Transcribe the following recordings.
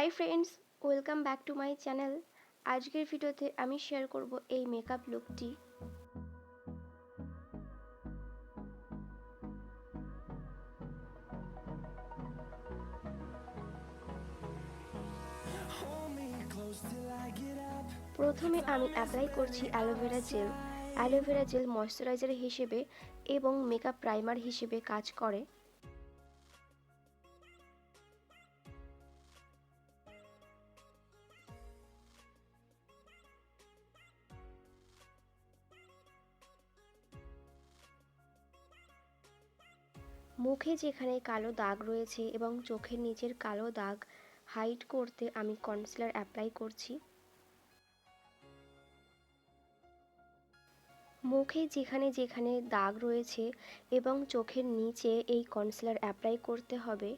Hi friends, welcome back to my channel. আজকের ভিডিওতে আমি শেয়ার করব এই মেকআপ লুকটি। প্রথমে আমি অ্যাপ্লাই করছি aloe vera gel. Aloe vera gel moisturiser হিসেবে এবং মেকআপ প্রাইমার হিসেবে কাজ করে। মুখে যেখানে কালো দাগ রয়েছে এবং চোখের নিচের কালো দাগ হাইড করতে আমি কনসিলার অ্যাপ্লাই করছি। মুখে যেখানে যেখানে দাগ রয়েছে এবং চোখের নিচে এই কনসিলার অ্যাপ্লাই করতে হবে।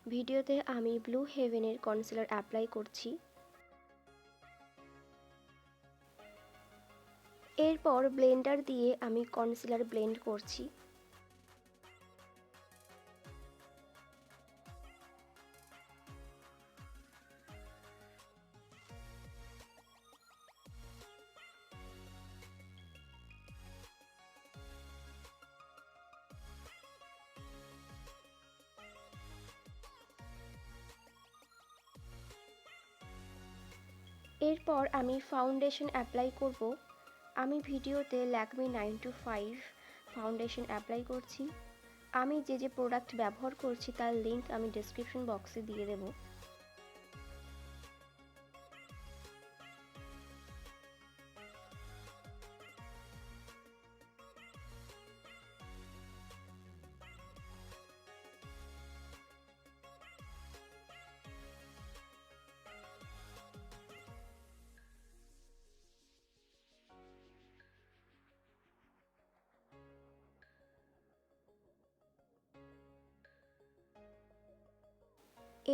ভিডিওতে আমি ব্লু হেভেনের কনসিলার অ্যাপ্লাই করছি। এরপর ব্লেন্ডার দিয়ে আমি কনসিলার ব্লেন্ড করছি। এরপর আমি ফাউন্ডেশন অ্যাপ্লাই করব। আমি ভিডিওতে ল্যাকমি 925 ফাউন্ডেশন অ্যাপ্লাই করছি। আমি যে প্রোডাক্ট ব্যবহার করছি তার লিংক আমি ডেসক্রিপশন বক্সে দিয়ে দেব।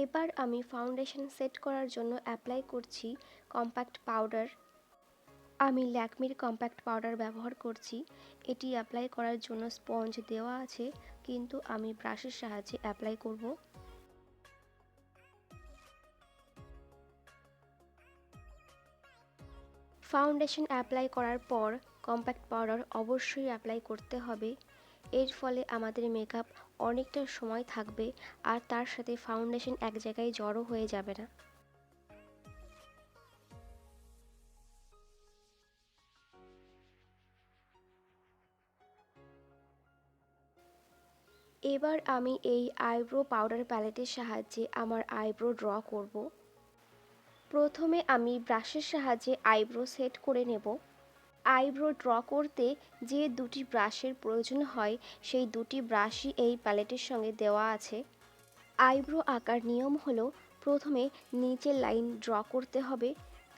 এবার আমি ফাউন্ডেশন সেট করার জন্য অ্যাপ্লাই করছি কম্প্যাক্ট পাউডার। আমি ল্যাকমির কম্প্যাক্ট পাউডার ব্যবহার করছি। এটি অ্যাপ্লাই করার জন্য স্পঞ্জ দেওয়া আছে, কিন্তু আমি ব্রাশের সাহায্যে অ্যাপ্লাই করব। ফাউন্ডেশন অ্যাপ্লাই করার পর কম্প্যাক্ট পাউডার অবশ্যই অ্যাপ্লাই করতে হবে। এর ফলে আমাদের মেকআপ অনেকটা সময় থাকবে আর তার সাথে ফাউন্ডেশন এক জায়গায় জড়ো হয়ে যাবে না। এবার আমি এই আইব্রো পাউডার প্যালেটের সাহায্যে আমার আইব্রো ড্র করব। প্রথমে আমি ব্রাশের সাহায্যে আইব্রো সেট করে নেব। আইব্রো ড্র করতে যে দুটি ব্রাশের প্রয়োজন হয় সেই দুটি ব্রাশই এই প্যালেটের সঙ্গে দেওয়া আছে। আইব্রো আঁকার নিয়ম হলো প্রথমে নিচের লাইন ড্র করতে হবে,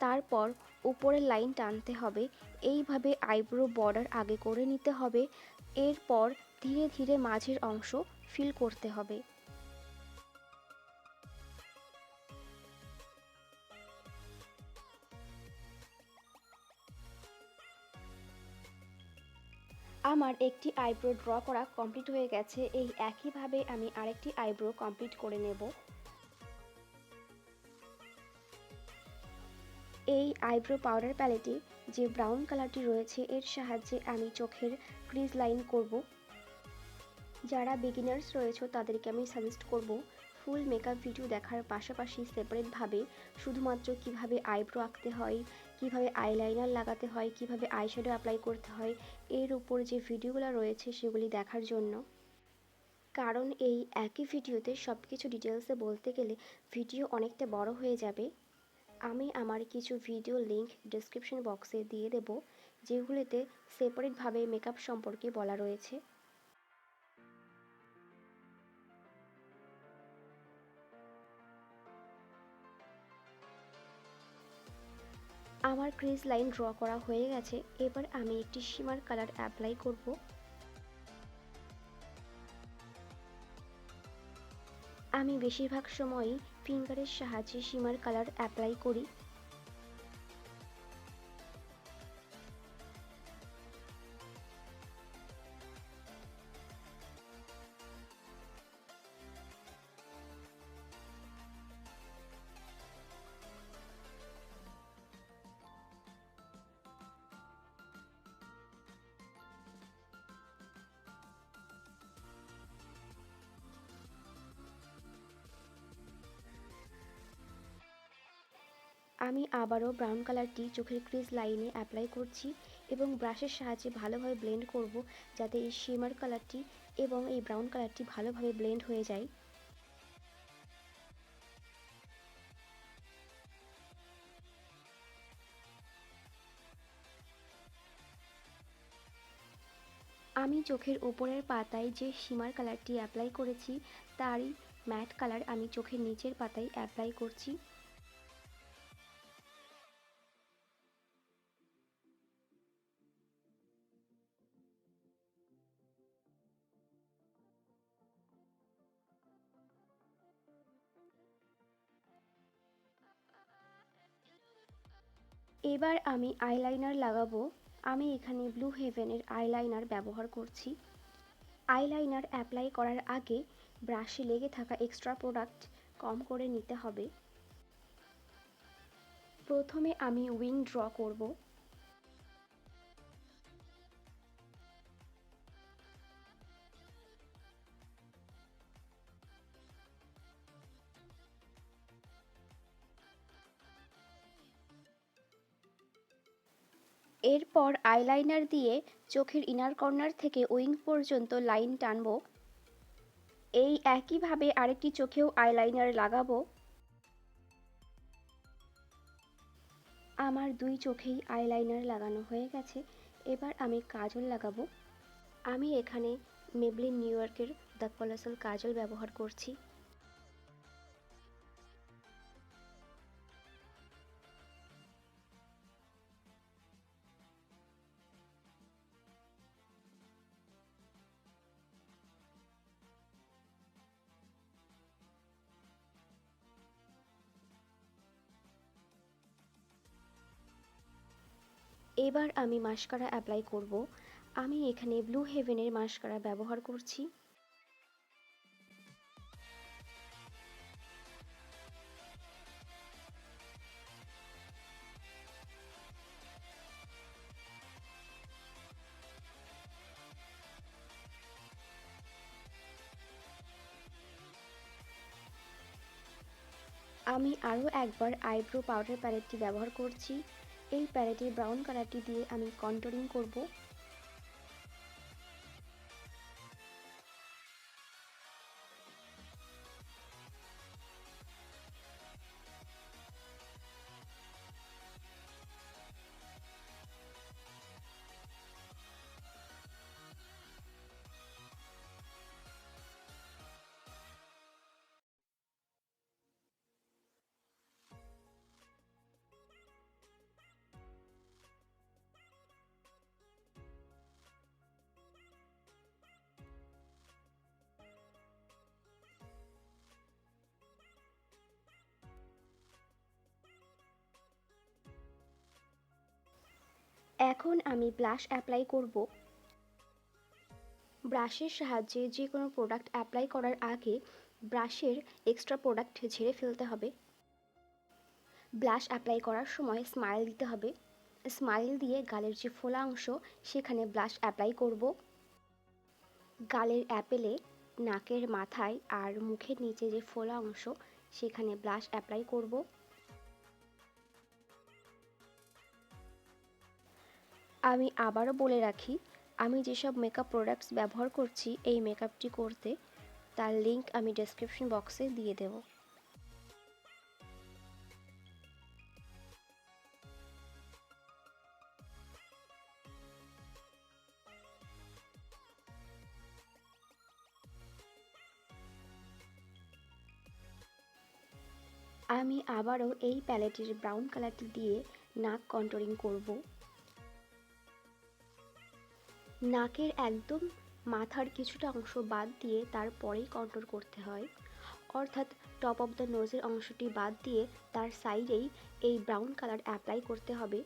তারপর উপরের লাইন টানতে হবে। এইভাবে আইব্রো বর্ডার আগে করে নিতে হবে, এরপর ধীরে ধীরে মাঝের অংশ ফিল করতে হবে। আমার একটি আইব্রো ড্র করা কমপ্লিট হয়ে গেছে। এই একইভাবে আমি আরেকটি আইব্রো কমপ্লিট করে নেব। এই আইব্রো পাউডার প্যালেটে যে ব্রাউন কালারটি রয়েছে এর সাহায্যে আমি চোখের ক্রিজ লাইন করব। যারা বিগিনার্স রয়েছে তাদেরকে আমি সাজেস্ট করব ফুল মেকআপ ভিডিও দেখার পাশাপাশি সেপারেটভাবে শুধুমাত্র কিভাবে আইব্রো আঁকতে হয়, কিভাবে আইলাইনার লাগাতে হয়, কিভাবে আইশ্যাডো অ্যাপ্লাই করতে হয়, এর উপর যে ভিডিওগুলো রয়েছে সেগুলি দেখার জন্য। কারণ এই একই ভিডিওতে সব কিছু ডিটেলসে বলতে গেলে ভিডিও অনেকটা বড় হয়ে যাবে। আমি আমার কিছু ভিডিও লিংক ডেসক্রিপশন বক্সে দিয়ে দেব, যেগুলিতে সেপারেটভাবে মেকআপ সম্পর্কে বলা রয়েছে। আমার ক্রিজ লাইন ড্র করা হয়ে গেছে। এবার আমি একটি শিমার কালার অ্যাপ্লাই করব। আমি বেশিরভাগ সময়ই ফিঙ্গারের সাহায্যে শিমার কালার অ্যাপ্লাই করি। আমি আবারও ব্রাউন কালারটি চোখের ক্রিজ লাইনে অ্যাপ্লাই করছি এবং ব্রাশের সাহায্যে ভালোভাবে ব্লেন্ড করব, যাতে এই শিমার কালারটি এবং এই ব্রাউন কালারটি ভালোভাবে ব্লেন্ড হয়ে যায়। আমি চোখের উপরের পাতায় যে শিমার কালারটি অ্যাপ্লাই করেছি তারই ম্যাট কালার আমি চোখের নিচের পাতায় অ্যাপ্লাই করছি। এবার আমি আইলাইনার লাগাবো। আমি এখানে ব্লু হেভেনের আইলাইনার ব্যবহার করছি। আইলাইনার অ্যাপ্লাই করার আগে ব্রাশে লেগে থাকা এক্সট্রা প্রোডাক্ট কম করে নিতে হবে। প্রথমে আমি উইং ড্র করব। এরপর আইলাইনার দিয়ে চোখের ইনার কর্নার থেকে উইং পর্যন্ত লাইন টানব। এই একইভাবে আরেকটি চোখেও আইলাইনার লাগাবো। আমার দুই চোখেই আইলাইনার লাগানো হয়ে গেছে। এবার আমি কাজল লাগাবো। আমি এখানে মেবলিন নিউ ইয়র্কের দ্য কলোসাল কাজল ব্যবহার করছি। এবার আমি মাস্কারা অ্যাপ্লাই করব। আমি এখানে ব্লু হেভেনের মাস্কারা ব্যবহার করছি। আমি আরও একবার আইব্রো পাউডার প্যালেটটি ব্যবহার করছি। এই প্যালেটের ব্রাউন কালারটি দিয়ে আমি কন্টুরিং করব। এখন আমি ব্লাশ অ্যাপ্লাই করব। ব্রাশের সাহায্যে যে কোনো প্রোডাক্ট অ্যাপ্লাই করার আগে ব্রাশের এক্সট্রা প্রোডাক্ট ঝেড়ে ফেলতে হবে। ব্লাশ অ্যাপ্লাই করার সময় স্মাইল দিতে হবে। স্মাইল দিয়ে গালের যে ফোলা অংশ সেখানে ব্লাশ অ্যাপ্লাই করব। গালের অ্যাপেলে, নাকের মাথায় আর মুখের নিচে যে ফোলা অংশ সেখানে ব্লাশ অ্যাপ্লাই করব। আমি আবারও বলে রাখি, আমি যেসব মেকআপ প্রোডাক্টস ব্যবহার করছি এই মেকআপটি করতে, তার লিংক আমি ডেসক্রিপশন বক্সে দিয়ে দেব। আমি আবারও এই প্যালেটের ব্রাউন কালারটি দিয়ে নাক কন্টুরিং করব। নাকের একদম মাথার কিছুটা অংশ বাদ দিয়ে তারপরেই কন্টুর করতে হয়, অর্থাৎ টপ অফ দ্য নোজের অংশটি বাদ দিয়ে তার সাইডেই এই ব্রাউন কালার অ্যাপ্লাই করতে হবে।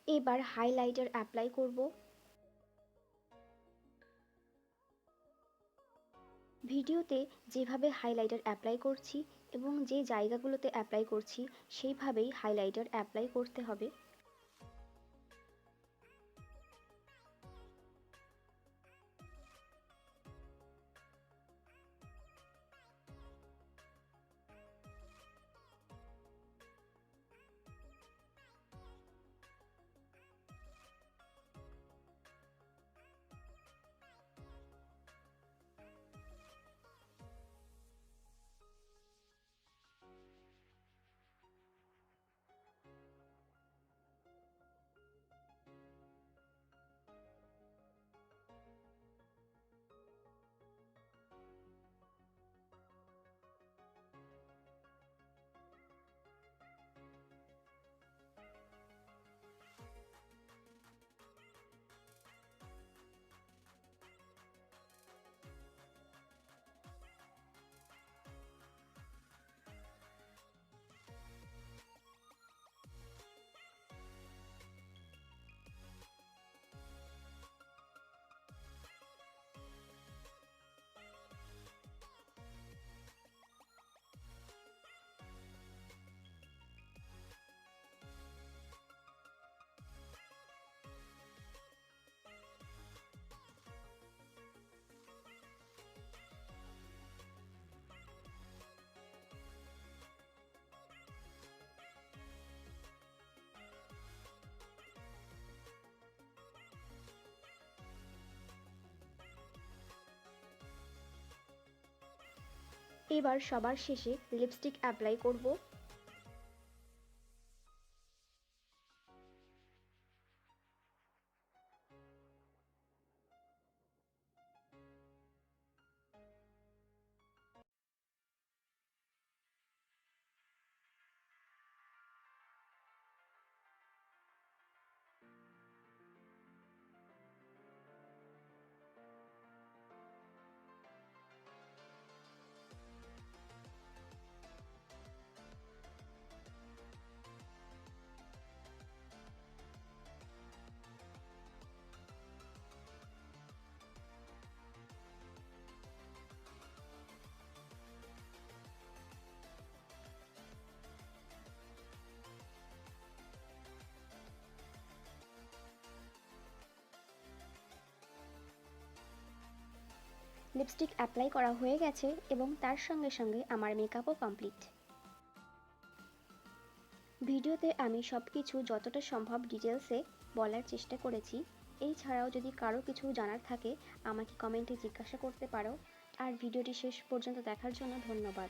এবার হাইলাইটার অ্যাপ্লাই করব। ভিডিওতে যেভাবে হাইলাইটার অ্যাপ্লাই করছি এবং যে জায়গাগুলোতে অ্যাপ্লাই করছি সেইভাবেই হাইলাইটার অ্যাপ্লাই করতে হবে। এবার সবার শেষে লিপস্টিক অ্যাপ্লাই করব। লিপস্টিক অ্যাপ্লাই করা হয়ে গেছে এবং তার সঙ্গে সঙ্গে আমার মেকআপও কমপ্লিট। ভিডিওতে আমি সব কিছু যতটা সম্ভব ডিটেলসে বলার চেষ্টা করেছি। এছাড়াও যদি কারো কিছু জানার থাকে আমাকে কমেন্টে জিজ্ঞাসা করতে পারো। আর ভিডিওটি শেষ পর্যন্ত দেখার জন্য ধন্যবাদ।